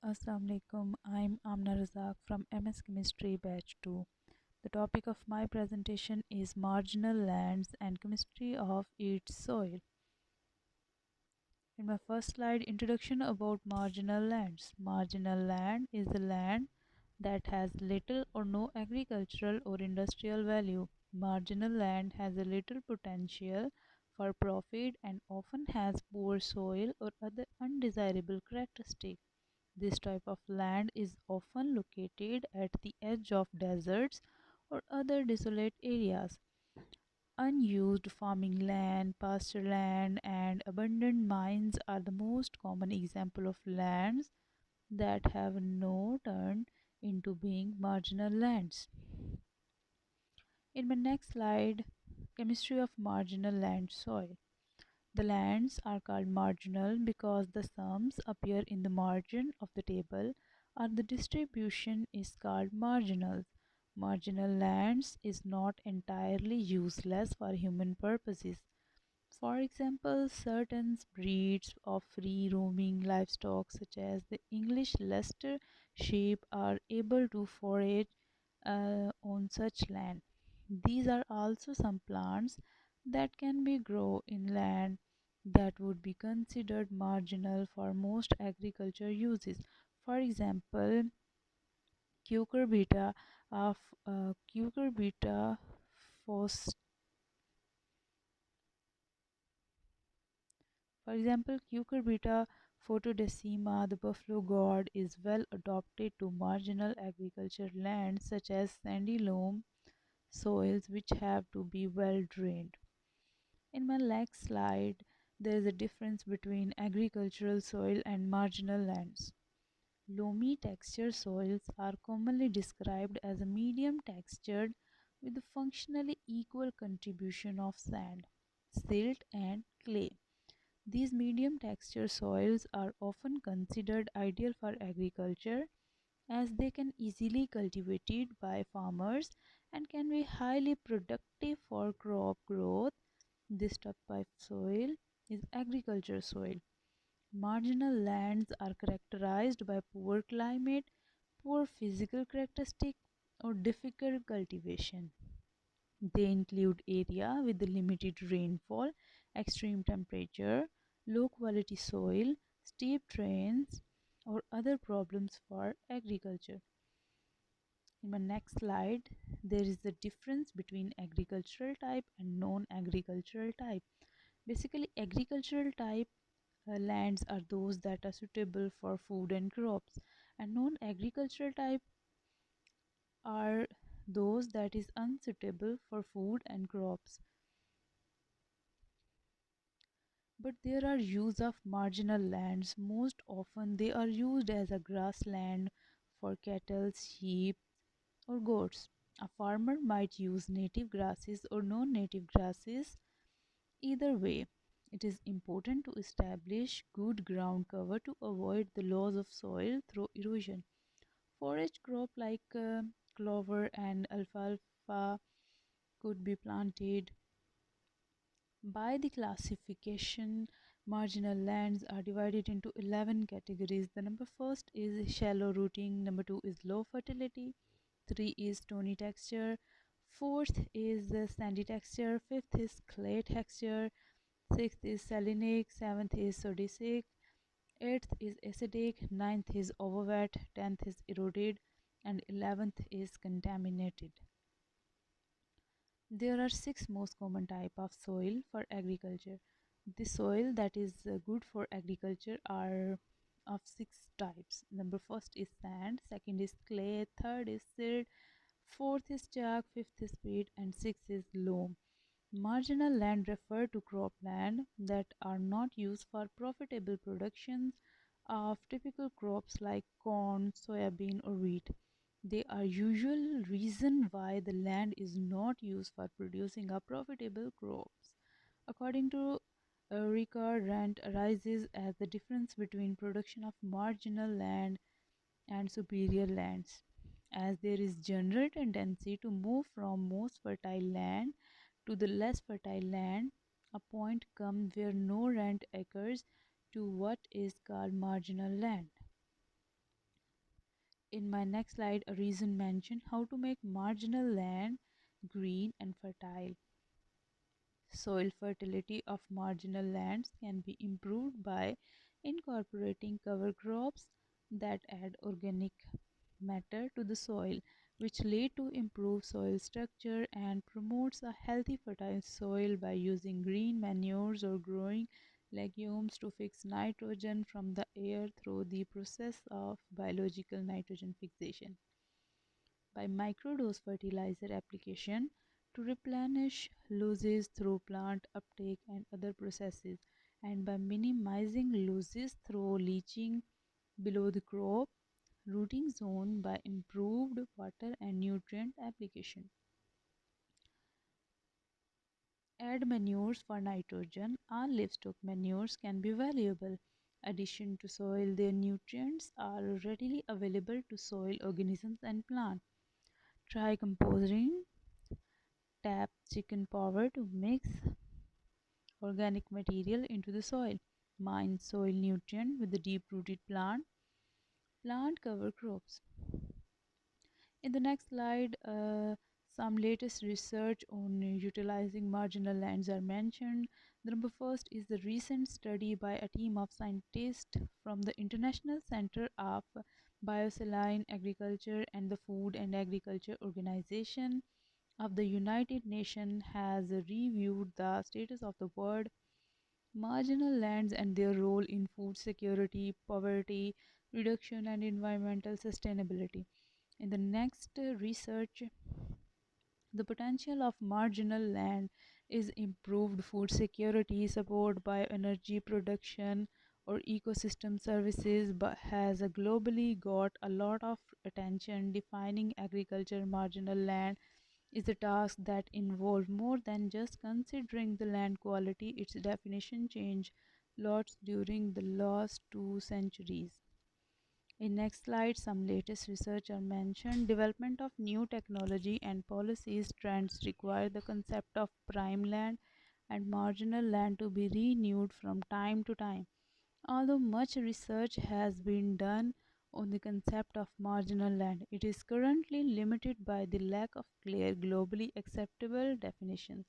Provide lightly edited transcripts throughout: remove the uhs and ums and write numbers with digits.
Assalamu alaikum. I'm Amna Razak from MS Chemistry Batch 2. The topic of my presentation is marginal lands and chemistry of its soil. In my first slide, introduction about marginal lands. Marginal land is the land that has little or no agricultural or industrial value. Marginal land has a little potential for profit and often has poor soil or other undesirable characteristics. This type of land is often located at the edge of deserts or other desolate areas. Unused farming land, pasture land, and abandoned mines are the most common example of lands that have now turned into being marginal lands. In my next slide, chemistry of marginal land soil. The lands are called marginal because the sums appear in the margin of the table or the distribution is called marginal. Marginal lands is not entirely useless for human purposes. For example, certain breeds of free roaming livestock such as the English Leicester sheep are able to forage on such land. These are also some plants that can be grown in land that would be considered marginal for most agriculture uses. For example, cucurbita of cucurbita fos for example, cucurbita photodecima, the buffalo gourd, is well adapted to marginal agriculture lands such as sandy loam soils which have to be well drained. In my next slide, there is a difference between agricultural soil and marginal lands. Loamy texture soils are commonly described as a medium textured with a functionally equal contribution of sand, silt, and clay. These medium texture soils are often considered ideal for agriculture as they can easily cultivated by farmers and can be highly productive for crop growth. This type of soil is agriculture soil. Marginal lands are characterized by poor climate, poor physical characteristic, or difficult cultivation. They include area with limited rainfall, extreme temperature, low quality soil, steep terrains, or other problems for agriculture. In my next slide, there is the difference between agricultural type and non-agricultural type. Basically, agricultural type lands are those that are suitable for food and crops, and non-agricultural type are those that is unsuitable for food and crops. But there are use of marginal lands. Most often they are used as a grassland for cattle, sheep, or goats. A farmer might use native grasses or non-native grasses. Either way, it is important to establish good ground cover to avoid the loss of soil through erosion. Forage crop like clover and alfalfa could be planted. By the classification, marginal lands are divided into 11 categories. The number first is shallow rooting, number 2 is low fertility, 3 is stony texture, fourth is sandy texture, fifth is clay texture, sixth is salinic, seventh is sodic, eighth is acidic, ninth is overwet, 10th is eroded, and 11th is contaminated. There are six most common type of soil for agriculture. The soil that is good for agriculture are of six types. Number first is sand, second is clay, third is silt, fourth is chalk, fifth is peat, and sixth is loam. Marginal land refer to cropland that are not used for profitable productions of typical crops like corn, soybean, or wheat. They are usual reason why the land is not used for producing a profitable crops. According to Ricard, rent arises as the difference between production of marginal land and superior lands, as there is general tendency to move from most fertile land to the less fertile land. A point comes where no rent occurs to what is called marginal land. In my next slide, a reason mentioned how to make marginal land green and fertile. Soil fertility of marginal lands can be improved by incorporating cover crops that add organic matter to the soil, which lead to improved soil structure and promotes a healthy fertile soil by using green manures or growing legumes to fix nitrogen from the air through the process of biological nitrogen fixation. By microdose fertilizer application to replenish losses through plant uptake and other processes, and by minimizing losses through leaching below the crop rooting zone by improved water and nutrient application. Add manures for nitrogen. All livestock manures can be valuable addition to soil. Their nutrients are readily available to soil organisms and plants. Try composting. Tap chicken power to mix organic material into the soil. Mine soil nutrient with the deep rooted plant. Plant cover crops. In the next slide, some latest research on utilizing marginal lands are mentioned. The number first is the recent study by a team of scientists from the International Center of Biosaline Agriculture and the Food and Agriculture Organization of the United Nations has reviewed the status of the world marginal lands and their role in food security, poverty reduction, and environmental sustainability. In the next research, the potential of marginal land is improved food security, support by energy production or ecosystem services, but has globally got a lot of attention. Defining agriculture marginal land is a task that involves more than just considering the land quality. Its definition changed lots during the last 2 centuries. In next slide, some latest research are mentioned. Development of new technology and policies trends require the concept of prime land and marginal land to be renewed from time to time. Although much research has been done on the concept of marginal land, it is currently limited by the lack of clear, globally acceptable definitions.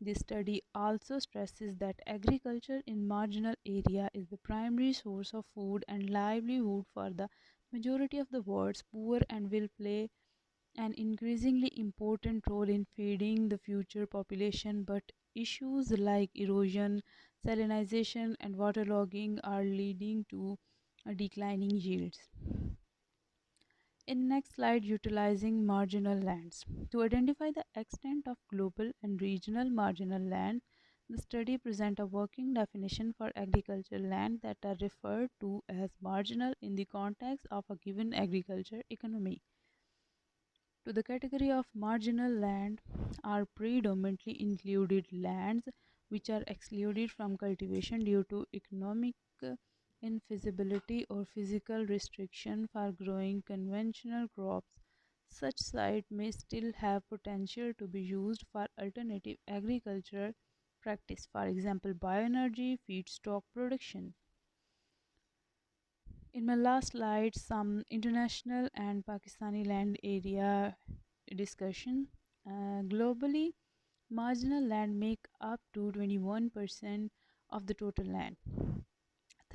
This study also stresses that agriculture in marginal area is the primary source of food and livelihood for the majority of the world's poor and will play an increasingly important role in feeding the future population, but issues like erosion, salinization, and waterlogging are leading to declining yields. In next slide, utilizing marginal lands. To identify the extent of global and regional marginal land, the study present a working definition for agricultural land that are referred to as marginal in the context of a given agriculture economy. To the category of marginal land are predominantly included lands which are excluded from cultivation due to economic infeasibility or physical restriction for growing conventional crops. Such sites may still have potential to be used for alternative agricultural practice, for example, bioenergy, feedstock production. In my last slide, some international and Pakistani land area discussion. Globally, marginal land make up to 21% of the total land.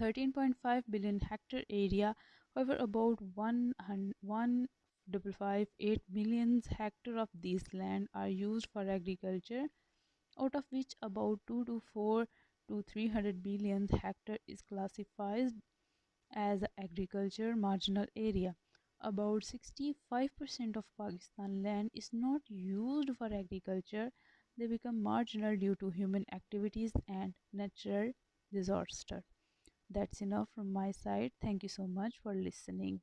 13.5 billion hectare area, however, about 1,558 million hectare of these land are used for agriculture, out of which about 2 to 4 to 300 billion hectare is classified as agriculture marginal area. About 65% of Pakistan land is not used for agriculture. They become marginal due to human activities and natural disaster. That's enough from my side. Thank you so much for listening.